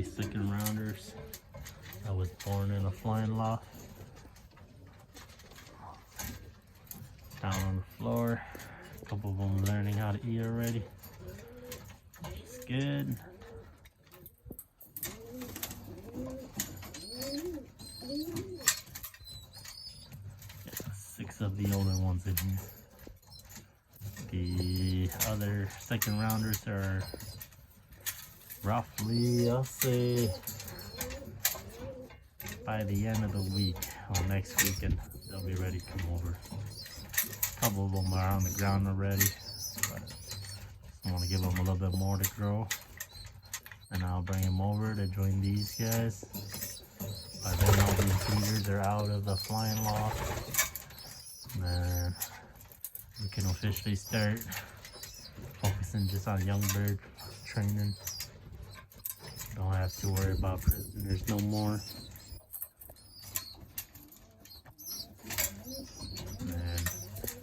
3 second rounders. I was born in a flying loft. Down on the floor. A couple of them learning how to eat already. It's good. Yeah, 6 of the older ones in here. The other second rounders are roughly, I'll say, by the end of the week or next weekend, they'll be ready to come over. A couple of them are on the ground already, but I want to give them a little bit more to grow, and I'll bring them over to join these guys. By then all these breeders are out of the flying loft, and then we can officially start focusing just on young bird training. Don't have to worry about prisoners no more. And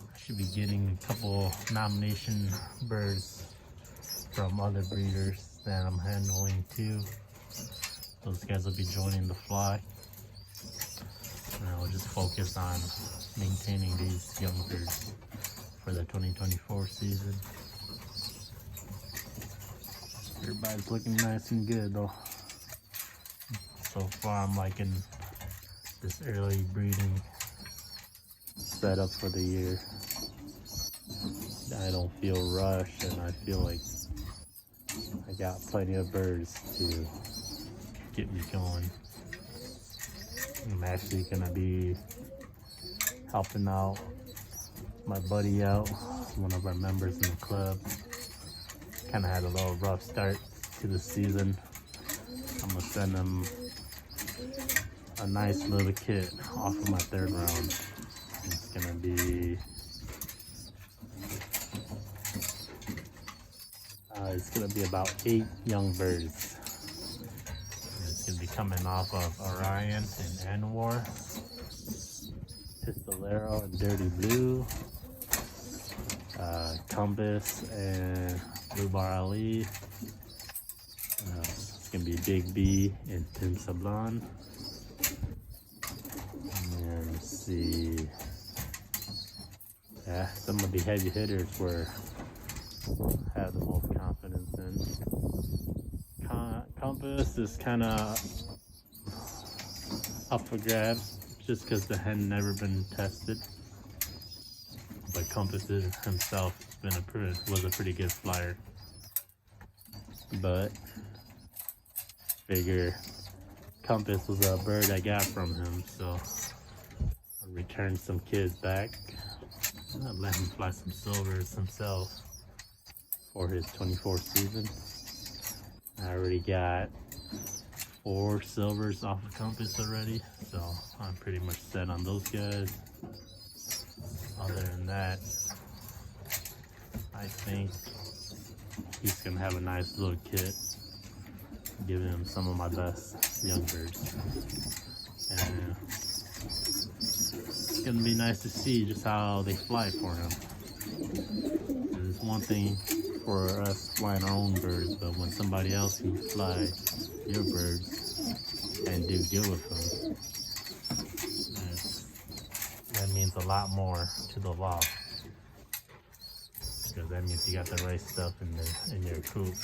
I should be getting a couple nomination birds from other breeders that I'm handling too. Those guys will be joining the fly. And I will just focus on maintaining these young birds for the 2024 season. Everybody's looking nice and good though. So far I'm liking this early breeding setup for the year. I don't feel rushed, and I feel like I got plenty of birds to get me going. I'm actually gonna be helping out my buddy out, one of our members in the club. Kind of had a little rough start to the season. I'm gonna send him a nice little kit off of my 3rd round. It's gonna be about 8 young birds. It's gonna be coming off of Orion and Anwar, Pistolero and Dirty Blue, Compass and Blue Bar Ali. It's gonna be Big B and Tim Sablon. And let's see. Yeah, some of the heavy hitters have the most confidence in. Compass is kind of up for grabs just because the hen never been tested. But Compass himself was a pretty good flyer. But figure Compass was a bird I got from him, so I returned some kids back. I let him fly some silvers himself for his 24th season. I already got 4 silvers off of Compass already, so I'm pretty much set on those guys. Other than that, I think he's gonna have a nice little kit, giving him some of my best young birds. And it's gonna be nice to see just how they fly for him. It's one thing for us flying our own birds, but when somebody else can fly your birds and do good with them, that means a lot more to the loft, because that means you got the right stuff in your coop.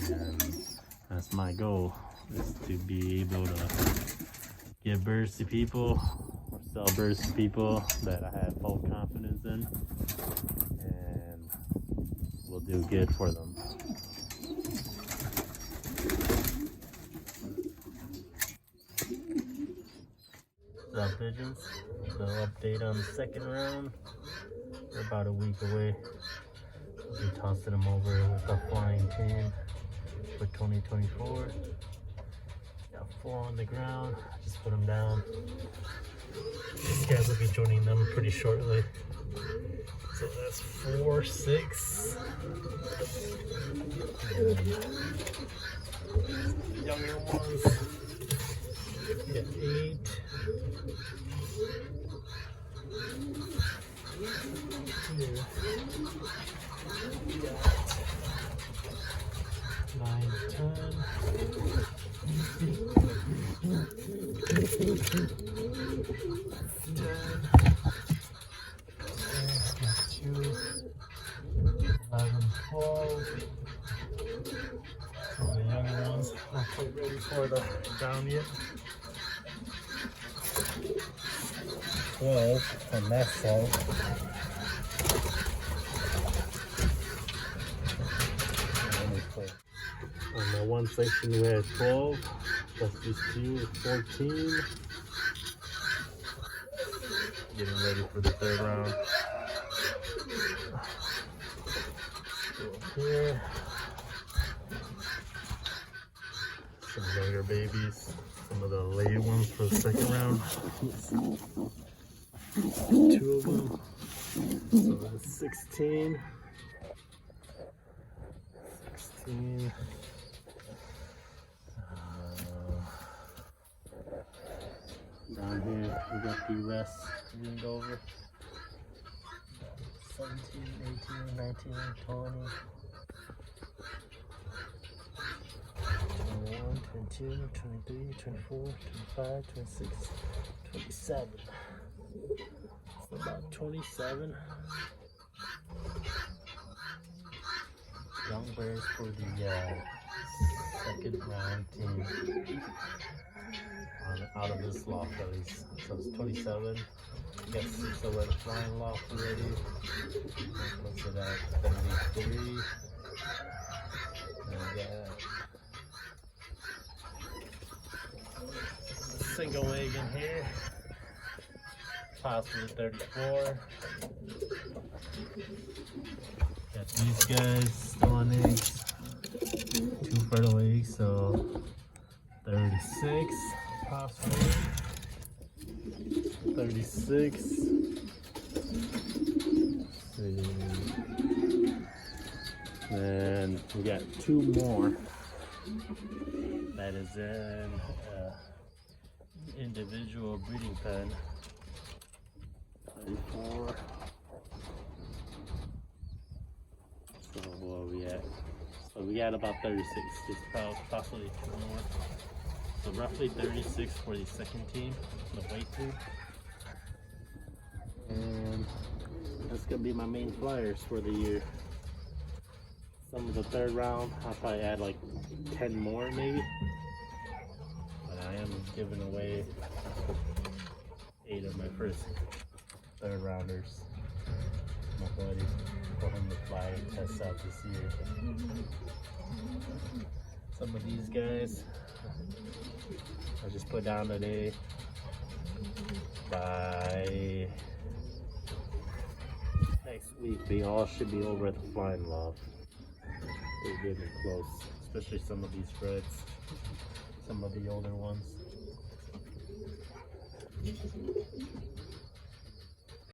And that's my goal, is to be able to give birds to people or sell birds to people that I have full confidence in and will do good for them. What's up, pigeons? So update on the 2nd round. We're about a week away. We'll be tossing them over with a flying team for 2024. Got 4 on the ground. Just put them down. These guys will be joining them pretty shortly. So that's 4, 6. And younger ones. Get 8. 9, 10. Two, 11, 12. Some of the younger ones not quite ready for the down yet. 12 on that side. On the one section we had 12, plus these two is 14. Getting ready for the third round. Go here. Some younger babies. Some of the late ones for the second round. Two of them. So that's 16. 16. Down here we got the rest leaned over. 17, 18, 19, 20. 21, 22, 23, 24, 25, 26, 27. So about 27 young birds for the second round team out of this loft at least. So it's 27. Got 6 over the flying loft already. What's it at? 33. And we got single egg in here, possibly 34. Got these guys still on eggs, 2 fertile eggs, so 36 possibly, 36. Then we got 2 more that is in individual breeding pen. 34. So what are we at? So we got about 36, just possibly 2 more. So roughly 36 for the second team, the white team. And that's gonna be my main flyers for the year. Some of the third round, I'll probably add like 10 more maybe. I am giving away 8 of my first third rounders. My buddy for him to fly and test out this year. Some of these guys I just put down today. By next week they all should be over at the flying loft. They're getting close, especially some of these freds. Some of the older ones.